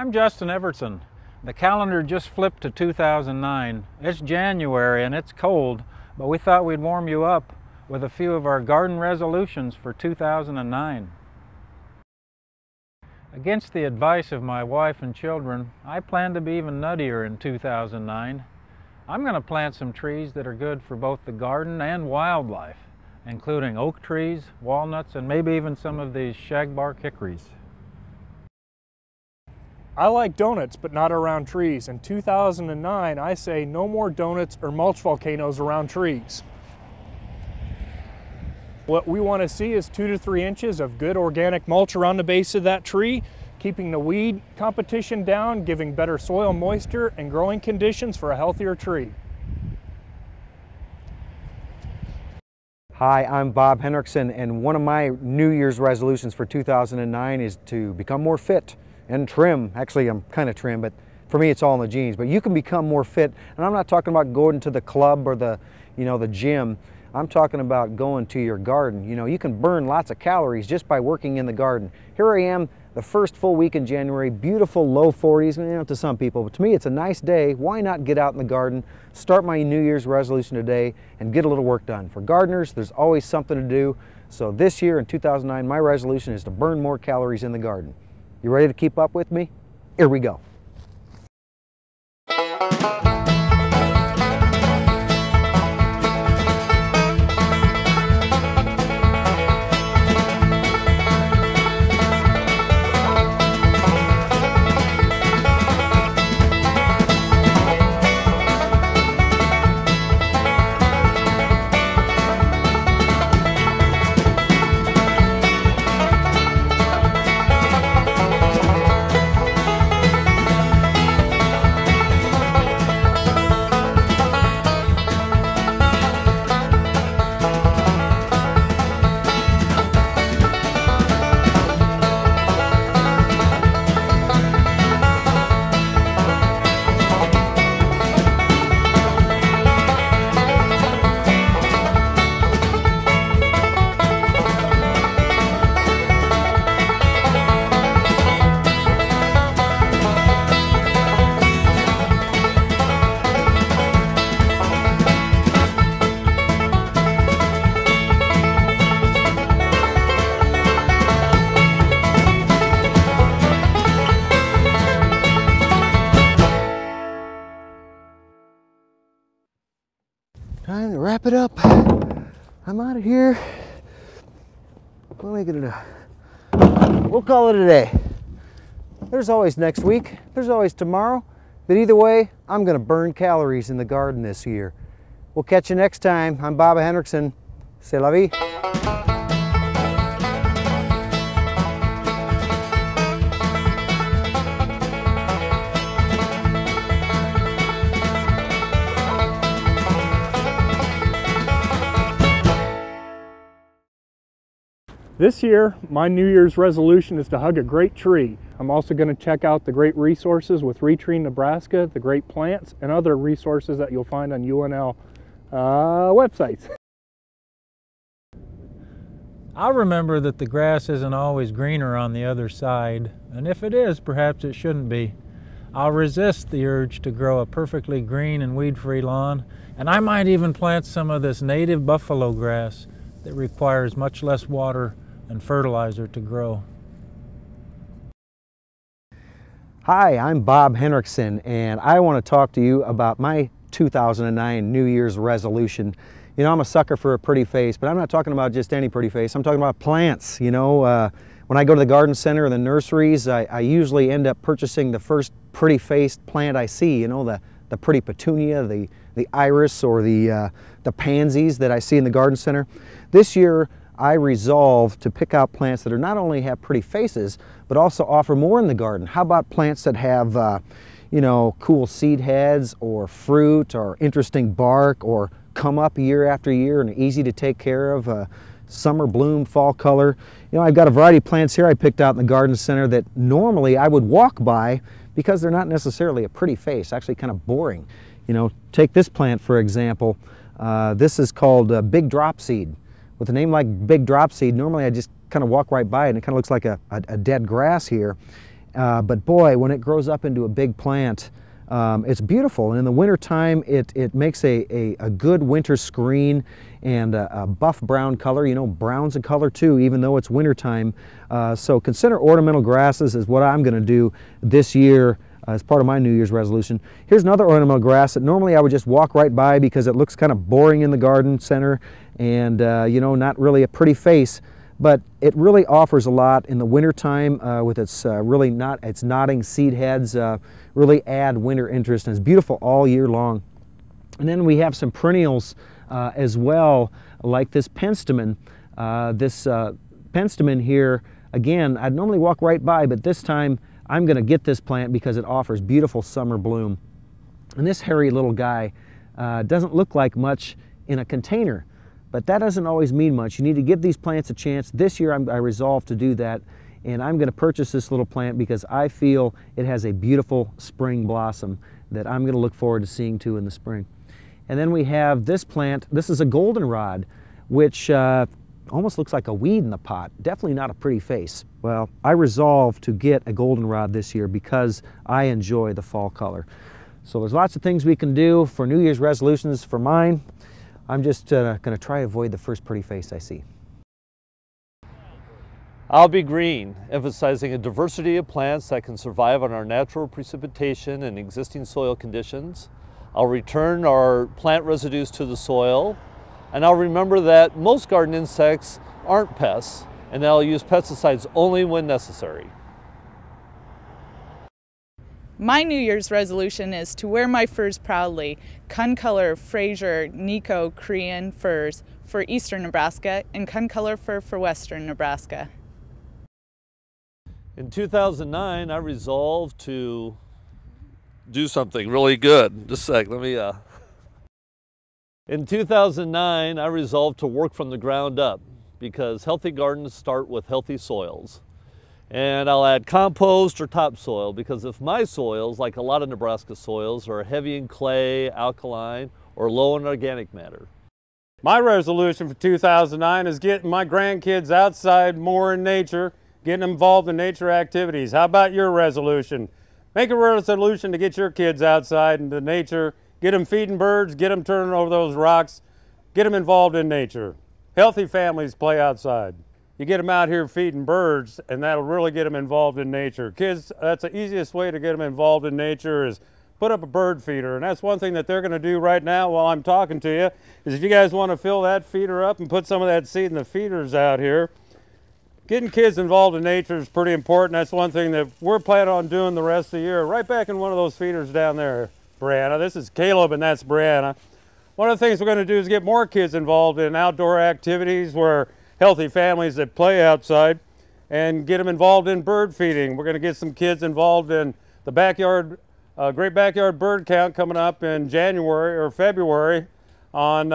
I'm Justin Evertson. The calendar just flipped to 2009. It's January and it's cold, but we thought we'd warm you up with a few of our garden resolutions for 2009. Against the advice of my wife and children, I plan to be even nuttier in 2009. I'm going to plant some trees that are good for both the garden and wildlife, including oak trees, walnuts, and maybe even some of these shagbark hickories. I like donuts, but not around trees. In 2009, I say no more donuts or mulch volcanoes around trees. What we want to see is 2 to 3 inches of good organic mulch around the base of that tree, keeping the weed competition down, giving better soil moisture and growing conditions for a healthier tree. Hi, I'm Bob Henriksen, and one of my New Year's resolutions for 2009 is to become more fit and trim. Actually, I'm kind of trim, but for me it's all in the genes. But you can become more fit, and I'm not talking about going to the club or the gym. I'm talking about going to your garden. You know, you can burn lots of calories just by working in the garden. Here I am, the first full week in January, beautiful low 40s, to some people, but to me it's a nice day. Why not get out in the garden, start my New Year's resolution today, and get a little work done? For gardeners, there's always something to do. So this year in 2009, my resolution is to burn more calories in the garden. You ready to keep up with me? Here we go. Time to wrap it up. I'm out of here. We'll call it a day. There's always next week. There's always tomorrow. But either way, I'm going to burn calories in the garden this year. We'll catch you next time. I'm Bob Henriksen. C'est la vie. This year, my New Year's resolution is to hug a great tree. I'm also going to check out the great resources with Retreeing Nebraska, the great plants, and other resources that you'll find on UNL websites. I'll remember that the grass isn't always greener on the other side, and if it is, perhaps it shouldn't be. I'll resist the urge to grow a perfectly green and weed-free lawn, and I might even plant some of this native buffalo grass that requires much less water and fertilizer to grow. Hi, I'm Bob Henriksen, and I want to talk to you about my 2009 New Year's resolution. You know, I'm a sucker for a pretty face, but I'm not talking about just any pretty face. I'm talking about plants. You know, when I go to the garden center or the nurseries, I usually end up purchasing the first pretty faced plant I see. You know, the pretty petunia, the iris, or the pansies that I see in the garden center. This year, I resolved to pick out plants that are not only have pretty faces, but also offer more in the garden. How about plants that have, you know, cool seed heads or fruit or interesting bark, or come up year after year and are easy to take care of, summer bloom, fall color. You know, I've got a variety of plants here I picked out in the garden center that normally I would walk by because they're not necessarily a pretty face, actually kind of boring. You know, take this plant for example. This is called Big Drop Seed. With a name like Big Drop Seed, normally I just kind of walk right by it and it kind of looks like a dead grass here. But boy, when it grows up into a big plant, it's beautiful. And in the wintertime, it makes a good winter screen and a buff brown color. You know, brown's a color too, even though it's wintertime. So consider ornamental grasses is what I'm going to do this year as part of my New Year's resolution. Here's another ornamental grass that normally I would just walk right by because it looks kind of boring in the garden center and you know, not really a pretty face. But it really offers a lot in the wintertime with its its nodding seed heads, really add winter interest, and it's beautiful all year long. And then we have some perennials as well, like this penstemon. This penstemon here, again, I'd normally walk right by, but this time I'm going to get this plant because it offers beautiful summer bloom. And this hairy little guy doesn't look like much in a container, but that doesn't always mean much. You need to give these plants a chance. This year I resolved to do that, and I'm going to purchase this little plant because I feel it has a beautiful spring blossom that I'm going to look forward to seeing too in the spring. And then we have this plant. This is a goldenrod, which almost looks like a weed in the pot. Definitely not a pretty face. Well, I resolved to get a goldenrod this year because I enjoy the fall color. So there's lots of things we can do for New Year's resolutions. For mine, I'm just going to try to avoid the first pretty face I see. I'll be green, emphasizing a diversity of plants that can survive on our natural precipitation and existing soil conditions. I'll return our plant residues to the soil, and I'll remember that most garden insects aren't pests, and that I'll use pesticides only when necessary. My New Year's resolution is to wear my furs proudly, Concolor, Fraser, Nico, Korean furs for eastern Nebraska and Concolor fur for western Nebraska. In 2009, I resolved to do something really good. Just a sec, let me... In 2009, I resolved to work from the ground up because healthy gardens start with healthy soils. And I'll add compost or topsoil because if my soils, like a lot of Nebraska soils, are heavy in clay, alkaline, or low in organic matter. My resolution for 2009 is getting my grandkids outside more in nature, getting them involved in nature activities. How about your resolution? Make a resolution to get your kids outside into nature, get them feeding birds, get them turning over those rocks, get them involved in nature. Healthy families play outside. You get them out here feeding birds, and that'll really get them involved in nature. Kids, that's the easiest way to get them involved in nature is put up a bird feeder. And that's one thing that they're going to do right now while I'm talking to you, is if you guys want to fill that feeder up and put some of that seed in the feeders out here, getting kids involved in nature is pretty important. That's one thing that we're planning on doing the rest of the year. Right back in one of those feeders down there, Brianna. This is Caleb and that's Brianna. One of the things we're going to do is get more kids involved in outdoor activities where healthy families that play outside and get them involved in bird feeding. We're going to get some kids involved in the backyard, great backyard bird count coming up in January or February on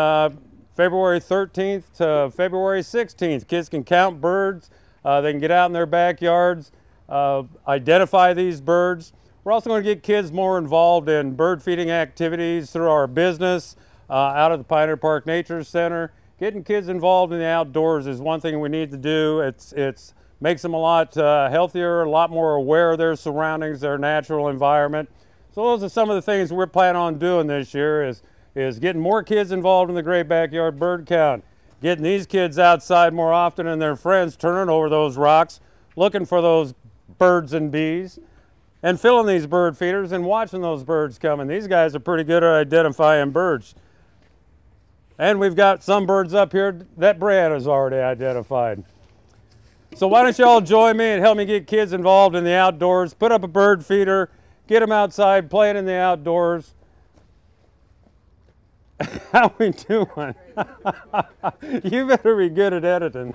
February 13th to February 16th. Kids can count birds. They can get out in their backyards, identify these birds. We're also going to get kids more involved in bird feeding activities through our business out of the Pioneer Park Nature Center. Getting kids involved in the outdoors is one thing we need to do. It makes them a lot healthier, a lot more aware of their surroundings, their natural environment. So those are some of the things we're planning on doing this year is getting more kids involved in the Great Backyard Bird Count, getting these kids outside more often and their friends turning over those rocks, looking for those birds and bees, and filling these bird feeders and watching those birds coming. These guys are pretty good at identifying birds. And we've got some birds up here that Brianna's already identified. So why don't you all join me and help me get kids involved in the outdoors, put up a bird feeder, get them outside playing in the outdoors. How we doing? You better be good at editing.